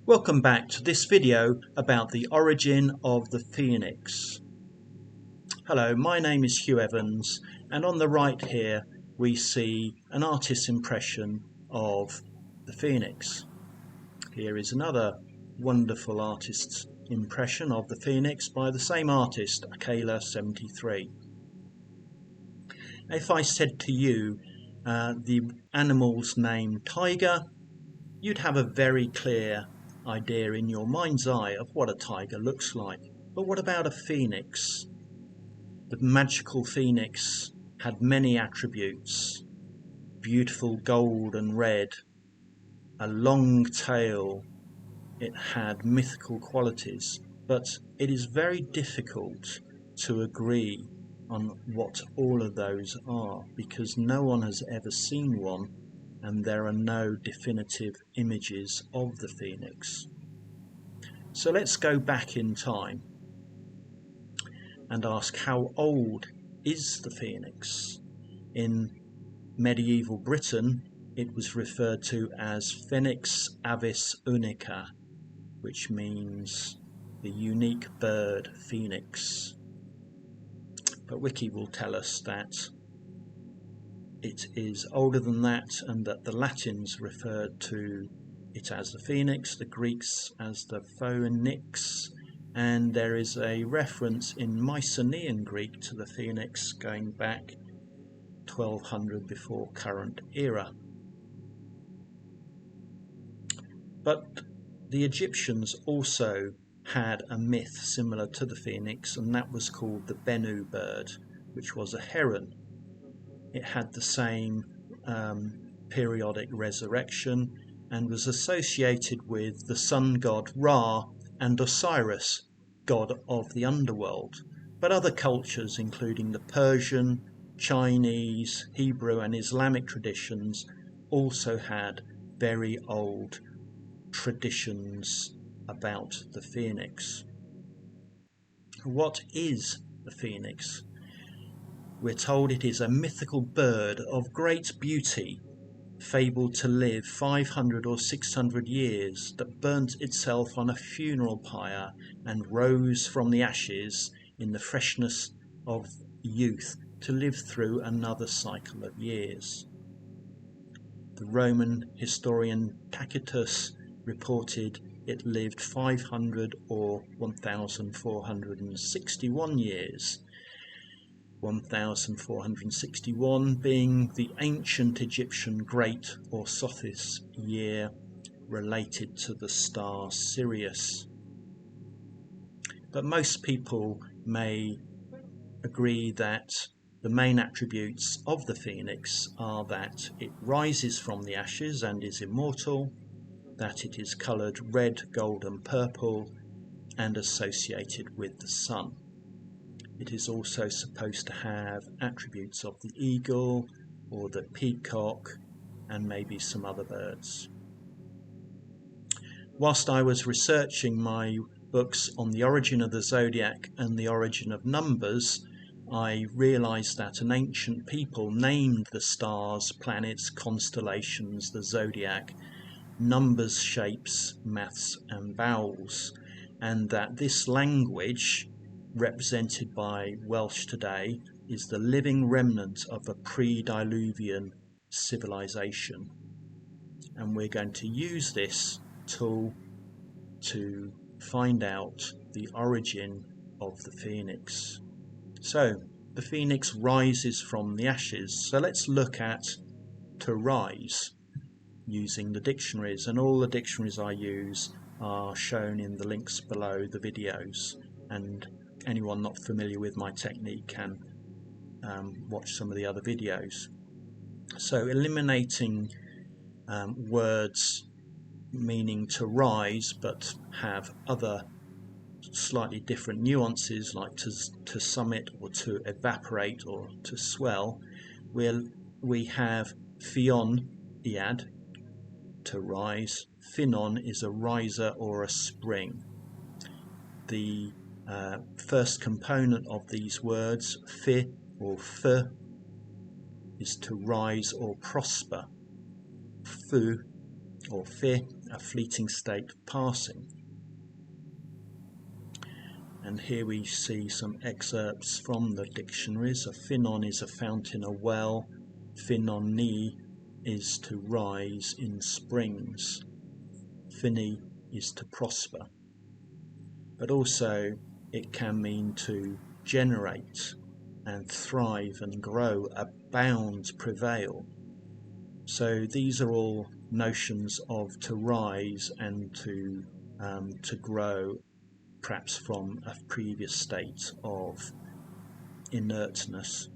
Welcome back to this video about the origin of the phoenix. Hello, my name is Hugh Evans, and on the right here we see an artist's impression of the phoenix. Here is another wonderful artist's impression of the phoenix by the same artist, Akela73. If I said to you the animal's name tiger, you'd have a very clear idea in your mind's eye of what a tiger looks like. But what about a phoenix? The magical phoenix had many attributes: beautiful gold and red, a long tail, it had mythical qualities, but it is very difficult to agree on what all of those are because no one has ever seen one and there are no definitive images of the phoenix. So let's go back in time and ask, how old is the phoenix? In medieval Britain, it was referred to as Phoenix avis unica, which means the unique bird phoenix. But Wiki will tell us that it is older than that, and that the Latins referred to it as the phoenix, the Greeks as the phoenix, and there is a reference in Mycenaean Greek to the phoenix going back 1200 before current era. But the Egyptians also had a myth similar to the phoenix, and that was called the Bennu bird, which was a heron. It had the same periodic resurrection and was associated with the sun god Ra and Osiris, god of the underworld. But other cultures, including the Persian, Chinese, Hebrew and Islamic traditions, also had very old traditions about the phoenix. What is the phoenix? We're told it is a mythical bird of great beauty, fabled to live 500 or 600 years, that burnt itself on a funeral pyre and rose from the ashes in the freshness of youth to live through another cycle of years. The Roman historian Tacitus reported it lived 500 or 1461 years, 1461 being the ancient Egyptian Great or Sothis year related to the star Sirius. But most people may agree that the main attributes of the phoenix are that it rises from the ashes and is immortal, that it is coloured red, gold and purple and associated with the sun. It is also supposed to have attributes of the eagle or the peacock and maybe some other birds. Whilst I was researching my books on the origin of the Zodiac and the origin of numbers, I realised that an ancient people named the stars, planets, constellations, the Zodiac, numbers, shapes, maths and vowels, and that this language, represented by Welsh today, is the living remnant of a pre-diluvian civilization. And we're going to use this tool to find out the origin of the phoenix. So the phoenix rises from the ashes. So let's look at to rise using the dictionaries, and all the dictionaries I use are shown in the links below the videos, and anyone not familiar with my technique can watch some of the other videos. So eliminating words meaning to rise but have other slightly different nuances, like to summit or to evaporate or to swell, we have fion, iad, to rise. Finon is a riser or a spring. The first component of these words, fi or f, is to rise or prosper. Fu or fi a fleeting state passing. And here we see some excerpts from the dictionaries. A phenon is a fountain, a well. Phenoni is to rise in springs. Phini is to prosper. But also it can mean to generate and thrive and grow, abound, prevail. So these are all notions of to rise and to grow, perhaps from a previous state of inertness.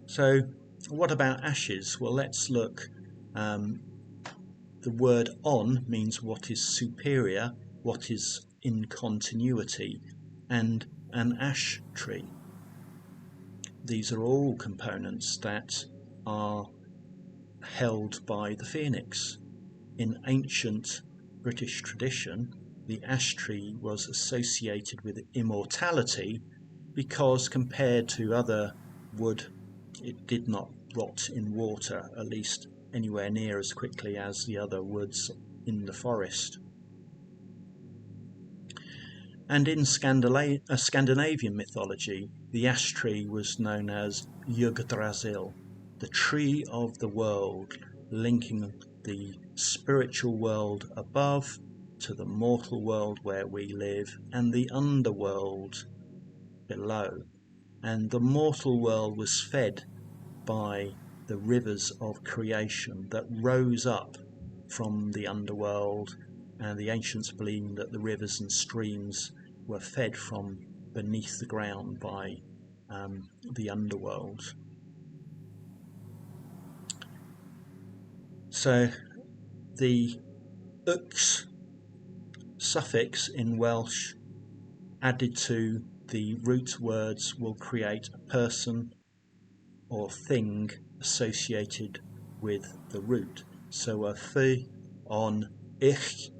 So what about ashes? Well, let's look. The word on means what is superior, what is in continuity, and an ash tree. These are all components that are held by the phoenix. In ancient British tradition, the ash tree was associated with immortality because, compared to other wood, it did not rot in water, at least anywhere near as quickly as the other woods in the forest. And in Scandinavian mythology, the ash tree was known as Yggdrasil, the tree of the world, linking the spiritual world above to the mortal world where we live and the underworld below. And the mortal world was fed by the rivers of creation that rose up from the underworld, and the ancients believed that the rivers and streams were fed from beneath the ground by the underworld. So the ux suffix in Welsh added to the root words will create a person or thing associated with the root. So a fi on ich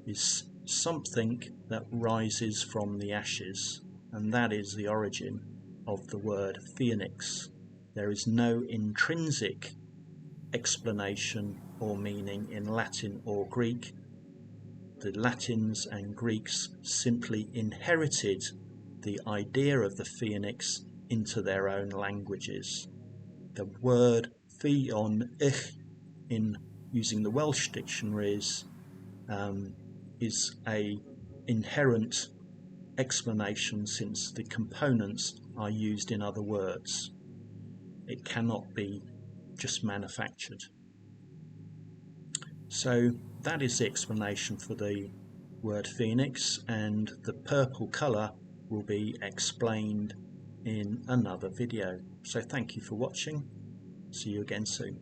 is something that rises from the ashes, and that is the origin of the word phoenix. There is no intrinsic explanation or meaning in Latin or Greek. The Latins and Greeks simply inherited the idea of the phoenix into their own languages. The word fi on ich in using the Welsh dictionaries is a inherent explanation, since the components are used in other words. It cannot be just manufactured. So that is the explanation for the word phoenix, and the purple colour will be explained in another video. So thank you for watching. See you again soon.